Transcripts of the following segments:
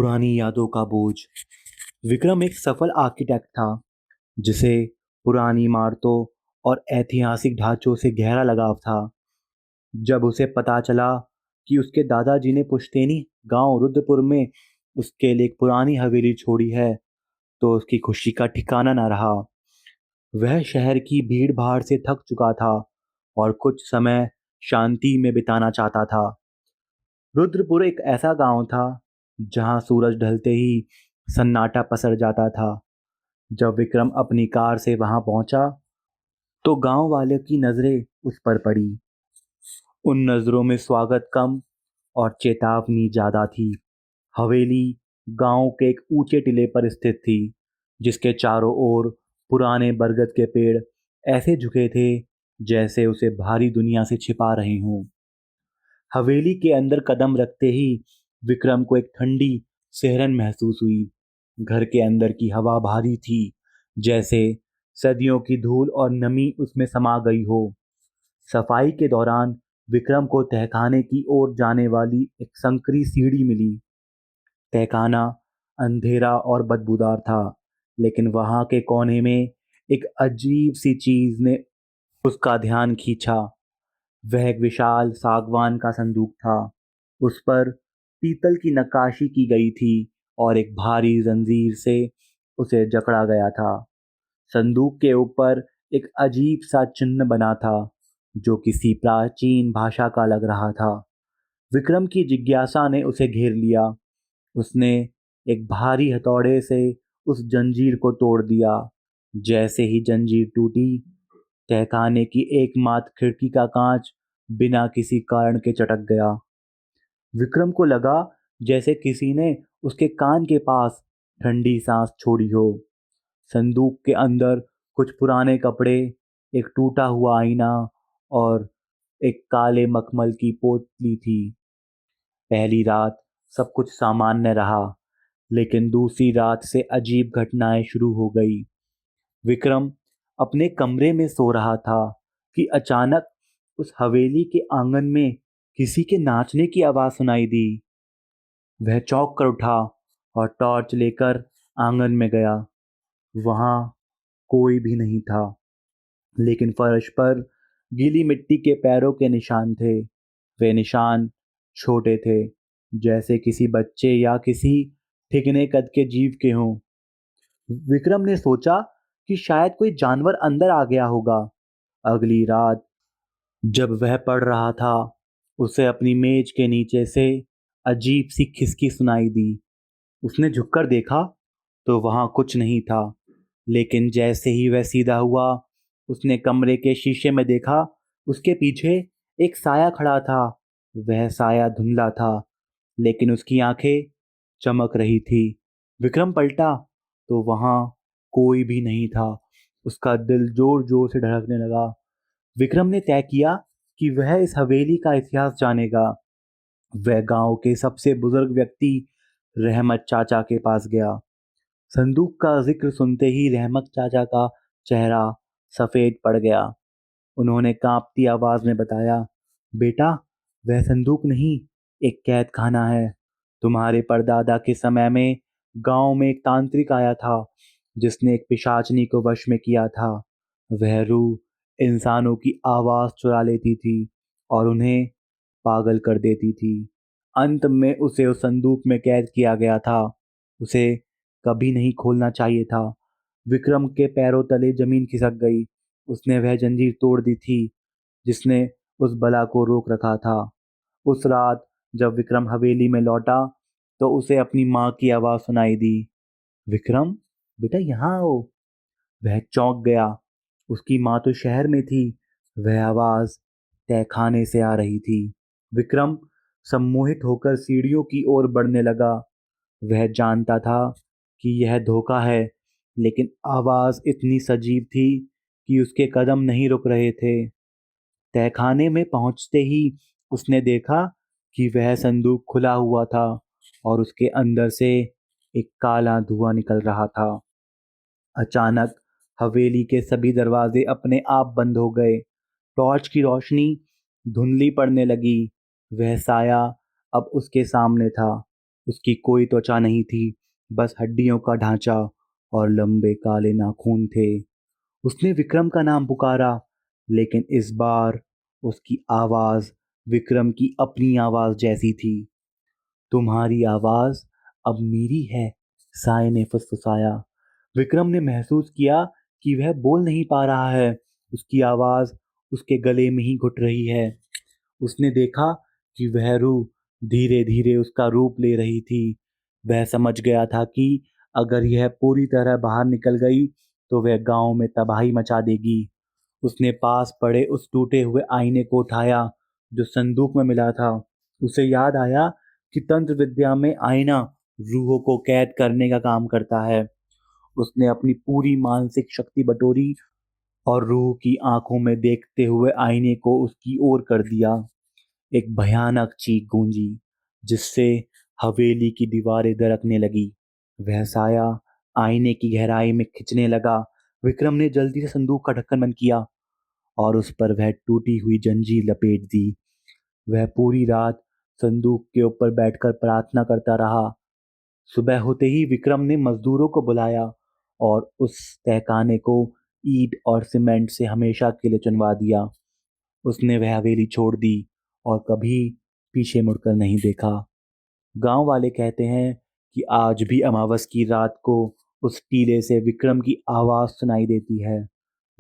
पुरानी यादों का बोझ। विक्रम एक सफल आर्किटेक्ट था जिसे पुरानी इमारतों और ऐतिहासिक ढांचों से गहरा लगाव था। जब उसे पता चला कि उसके दादाजी ने पुश्तैनी गांव रुद्रपुर में उसके लिए एक पुरानी हवेली छोड़ी है, तो उसकी खुशी का ठिकाना न रहा। वह शहर की भीड़ भाड़ से थक चुका था और कुछ समय शांति में बिताना चाहता था। रुद्रपुर एक ऐसा गांव था जहां सूरज ढलते ही सन्नाटा पसर जाता था। जब विक्रम अपनी कार से वहां पहुंचा तो गांव वाले की नजरें उस पर पड़ी। उन नजरों में स्वागत कम और चेतावनी ज्यादा थी। हवेली गांव के एक ऊंचे टीले पर स्थित थी, जिसके चारों ओर पुराने बरगद के पेड़ ऐसे झुके थे जैसे उसे भारी दुनिया से छिपा रहे हों। हवेली के अंदर कदम रखते ही विक्रम को एक ठंडी सिहरन महसूस हुई। घर के अंदर की हवा भारी थी, जैसे सदियों की धूल और नमी उसमें समा गई हो। सफाई के दौरान विक्रम को तहखाने की ओर जाने वाली एक संकरी सीढ़ी मिली। तहखाना अंधेरा और बदबूदार था, लेकिन वहां के कोने में एक अजीब सी चीज ने उसका ध्यान खींचा। वह एक विशाल सागवान का संदूक था। उस पर पीतल की नक्काशी की गई थी और एक भारी जंजीर से उसे जकड़ा गया था। संदूक के ऊपर एक अजीब सा चिन्ह बना था, जो किसी प्राचीन भाषा का लग रहा था। विक्रम की जिज्ञासा ने उसे घेर लिया। उसने एक भारी हथौड़े से उस जंजीर को तोड़ दिया। जैसे ही जंजीर टूटी, तहखाने की एकमात्र खिड़की का कांच बिना किसी कारण के चटक गया। विक्रम को लगा जैसे किसी ने उसके कान के पास ठंडी सांस छोड़ी हो। संदूक के अंदर कुछ पुराने कपड़े, एक टूटा हुआ आईना और एक काले मखमल की पोतली थी। पहली रात सब कुछ सामान्य रहा, लेकिन दूसरी रात से अजीब घटनाएं शुरू हो गई। विक्रम अपने कमरे में सो रहा था कि अचानक उस हवेली के आंगन में किसी के नाचने की आवाज सुनाई दी। वह चौंक कर उठा और टॉर्च लेकर आंगन में गया। वहां कोई भी नहीं था, लेकिन फर्श पर गीली मिट्टी के पैरों के निशान थे। वे निशान छोटे थे, जैसे किसी बच्चे या किसी ठिकने कद के जीव के हों। विक्रम ने सोचा कि शायद कोई जानवर अंदर आ गया होगा। अगली रात जब वह पढ़ रहा था, उसे अपनी मेज के नीचे से अजीब सी खिसकी सुनाई दी। उसने झुककर देखा तो वहां कुछ नहीं था, लेकिन जैसे ही वह सीधा हुआ, उसने कमरे के शीशे में देखा। उसके पीछे एक साया खड़ा था। वह साया धुंधला था, लेकिन उसकी आंखें चमक रही थी। विक्रम पलटा तो वहां कोई भी नहीं था। उसका दिल जोर जोर से धड़कने लगा। विक्रम ने तय किया कि वह इस हवेली का इतिहास जानेगा। वह गांव के सबसे बुजुर्ग व्यक्ति रहमत चाचा के पास गया। संदूक का जिक्र सुनते ही रहमत चाचा का चेहरा सफेद पड़ गया। उन्होंने कांपती आवाज में बताया, बेटा, वह संदूक नहीं, एक कैद खाना है। तुम्हारे परदादा के समय में गांव में एक तांत्रिक आया था, जिसने एक पिशाचनी को वश में किया था। वह रूह इंसानों की आवाज चुरा लेती थी और उन्हें पागल कर देती थी। अंत में उसे उस संदूक में कैद किया गया था। उसे कभी नहीं खोलना चाहिए था। विक्रम के पैरों तले जमीन खिसक गई। उसने वह जंजीर तोड़ दी थी जिसने उस बला को रोक रखा था। उस रात जब विक्रम हवेली में लौटा तो उसे अपनी माँ की आवाज सुनाई दी, विक्रम, बेटा यहाँ आओ। वह चौंक गया। उसकी माँ तो शहर में थी। वह आवाज तहखाने से आ रही थी। विक्रम सम्मोहित होकर सीढ़ियों की ओर बढ़ने लगा। वह जानता था कि यह धोखा है, लेकिन आवाज इतनी सजीव थी कि उसके कदम नहीं रुक रहे थे। तहखाने में पहुंचते ही उसने देखा कि वह संदूक खुला हुआ था और उसके अंदर से एक काला धुआं निकल रहा था। अचानक हवेली के सभी दरवाजे अपने आप बंद हो गए। टॉर्च की रोशनी धुंधली पड़ने लगी। वह साया अब उसके सामने था। उसकी कोई त्वचा नहीं थी, बस हड्डियों का ढांचा और लंबे काले नाखून थे। उसने विक्रम का नाम पुकारा, लेकिन इस बार उसकी आवाज़ विक्रम की अपनी आवाज़ जैसी थी। तुम्हारी आवाज़ अब मेरी है, साय ने फुसफुसाया। विक्रम ने महसूस किया कि वह बोल नहीं पा रहा है, उसकी आवाज़ उसके गले में ही घुट रही है। उसने देखा कि वह रूह धीरे धीरे उसका रूप ले रही थी। वह समझ गया था कि अगर यह पूरी तरह बाहर निकल गई तो वह गांव में तबाही मचा देगी। उसने पास पड़े उस टूटे हुए आईने को उठाया जो संदूक में मिला था। उसे याद आया कि तंत्र विद्या में आईना रूहों को कैद करने का काम करता है। उसने अपनी पूरी मानसिक शक्ति बटोरी और रूह की आंखों में देखते हुए आईने को उसकी ओर कर दिया। एक भयानक चीख गूंजी, जिससे हवेली की दीवारें दरकने लगी। वह साया आईने की गहराई में खिंचने लगा। विक्रम ने जल्दी से संदूक का ढक्कन बंद किया और उस पर वह टूटी हुई जंजीर लपेट दी। वह पूरी रात संदूक के ऊपर बैठकर प्रार्थना करता रहा। सुबह होते ही विक्रम ने मजदूरों को बुलाया और उस तहखाने को ईंट और सीमेंट से हमेशा के लिए चुनवा दिया। उसने वह हवेली छोड़ दी और कभी पीछे मुड़कर नहीं देखा। गांव वाले कहते हैं कि आज भी अमावस की रात को उस टीले से विक्रम की आवाज सुनाई देती है,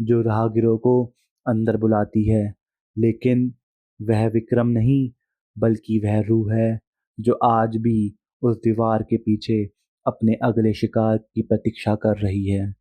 जो राहगीरों को अंदर बुलाती है। लेकिन वह विक्रम नहीं, बल्कि वह रूह है जो आज भी उस दीवार के पीछे अपने अगले शिकार की प्रतीक्षा कर रही है।